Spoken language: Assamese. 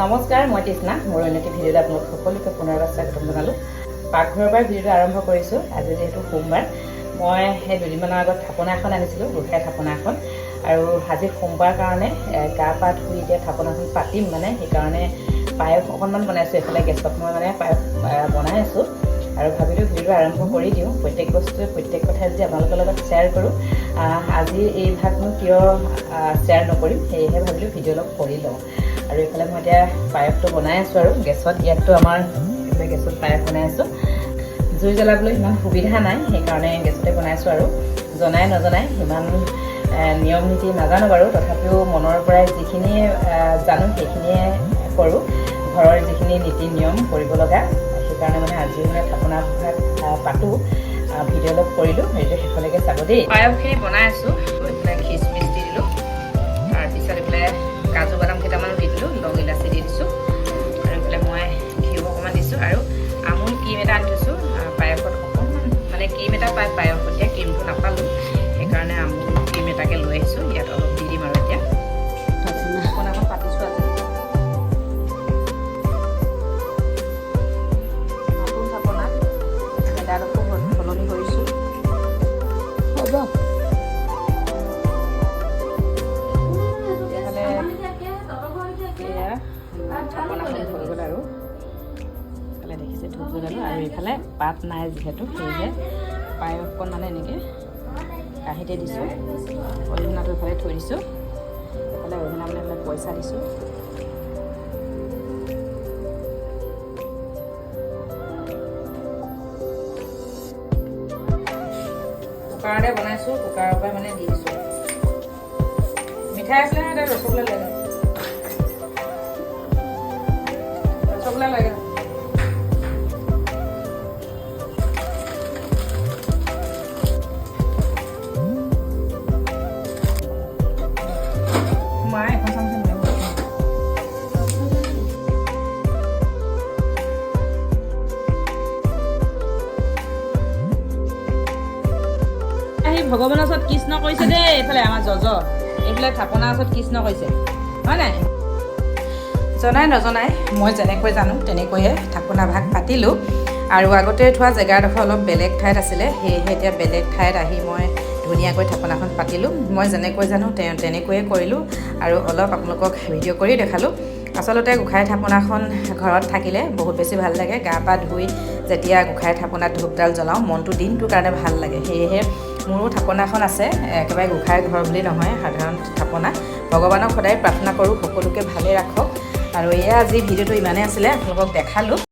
নমস্কাৰ, মই তৃষ্ণা। মোৰ অন্য এটি ভিডিঅ'ত আপোনালোক সকলোকে পুনৰবাৰ স্বাগতম জনালোঁ। পাকঘৰৰ পৰা ভিডিঅ'টো আৰম্ভ কৰিছোঁ। আজি যিহেতু সোমবাৰ, মই সেই দুদিনমানৰ আগত থাপনা এখন আনিছিলোঁ, গোঁসাই থাপনা এখন। আৰু আজি সোমবাৰ কাৰণে গা পা ধুই এতিয়া থাপনাখন পাতিম মানে, সেইকাৰণে পায়স অকণমান বনাইছোঁ। এইফালে গেছত মই মানে পায়স বনাই আছোঁ আৰু ভাবিলোঁ ভিডিঅ'টো আৰম্ভ কৰি দিওঁ। প্ৰত্যেক বস্তুৱে প্ৰত্যেক কথাই যদি আপোনালোকৰ লগত শ্বেয়াৰ কৰোঁ, আজি এই ভাগনো কিয় শ্বেয়াৰ নকৰিম, সেয়েহে ভাবিলোঁ ভিডিঅ' অলপ কৰি লওঁ। আৰু এইফালে মই এতিয়া পায়সটো বনাই আছোঁ আৰু গেছত। ইয়াততো আমাৰ এইফালে গেছত পায়স বনাই আছোঁ। জুই জ্বলাবলৈ ইমান সুবিধা নাই, সেইকাৰণে গেছতে বনাইছোঁ। আৰু জনাই নজনাই সিমান নিয়ম নীতি নাজানো বাৰু, তথাপিও মনৰ পৰাই যিখিনি জানো সেইখিনিয়ে কৰোঁ। ঘৰৰ যিখিনি নীতি নিয়ম কৰিব লগা, সেইকাৰণে মানে আজি মানে থাপনা ভাগ পাতোঁ। ভিডিঅ' অলপ কৰিলোঁ, সেইটো শেষলৈকে চাব দেই। পায়সখিনি বনাই আছোঁ। এইফালে খিচমিচ দি দিলোঁ, তাৰপিছত এইফালে কাজু বাদাম কেইটামানো দি দিলোঁ, লং ইলাচি দি দিছোঁ, আৰু এইফালে মই ঘিউ অকণমান দিছোঁ। আৰু আমুল ক্ৰীম এটা আনি থৈছোঁ পায়সত। অকণমান মানে ক্ৰীম এটা পায় পায়সত, এতিয়া ক্ৰীমটো নাপালোঁ, সেইকাৰণে আমুল ক্ৰীম এটাকে লৈ আহিছোঁ। ইয়াত অলপ দি দিম আৰু এতিয়া থাপনাখন পাতিছোঁ। আজি নতুন থাপনা মেডালকো সলনি কৰিছোঁ। হ'ব থাপনাখন হৈ গ'ল আৰু এইফালে দেখিছে ধূপ জ্বলালোঁ। আৰু এইফালে পাত নাই যিহেতু, সেয়েহে পায়সকণ মানে এনেকৈ কাঁহীতে দিছোঁ। অৰিহণাটো এইফালে থৈ দিছোঁ। এইফালে অৰিহণা মানে এইফালে পইচা দিছোঁ। কুকাৰতে বনাইছোঁ, কুকাৰৰ পৰা মানে দি দিছোঁ। মিঠাই আছিলে নহয়, এতিয়া ৰসগোল্লা লাগে। ৰসগোল্লা লাগে। মায়ে এখন চামুচ নিব। ভগৱানৰ ওচৰত কৃষ্ণ কৰিছে দেই। এইফালে আমাৰ এইফালে থাপনাৰ ওচৰত কৃষ্ণ কৰিছে, হয় নাই? জনাই নজনাই মই যেনেকৈ জানো তেনেকৈয়ে থাপনা ভাগ পাতিলোঁ। আৰু আগতে থোৱা জেগাডোখৰ অলপ বেলেগ ঠাইত আছিলে, সেয়েহে এতিয়া বেলেগ ঠাইত আহি মই ধুনীয়াকৈ থাপনাখন পাতিলোঁ। মই যেনেকৈ জানো তেনেকৈয়ে কৰিলোঁ, আৰু অলপ আপোনালোকক ভিডিঅ' কৰি দেখালোঁ। আচলতে গোঁসাই থাপনাখন ঘৰত থাকিলে বহুত বেছি ভাল লাগে। গা পা ধুই যেতিয়া গোঁসাই থাপনাত ধূপডাল জ্বলাওঁ, মনটো দিনটোৰ কাৰণে ভাল লাগে। সেয়েহে মোৰো থাপনাখন আছে। একেবাৰে গোঁসাই ঘৰ বুলি নহয়, সাধাৰণ থাপনা। ভগৱানক সদায় প্ৰাৰ্থনা কৰোঁ সকলোকে ভালে ৰাখক। আৰু এয়া আজি ভিডিঅ'টো ইমানেই আছিলে, আপোনালোকক দেখালোঁ।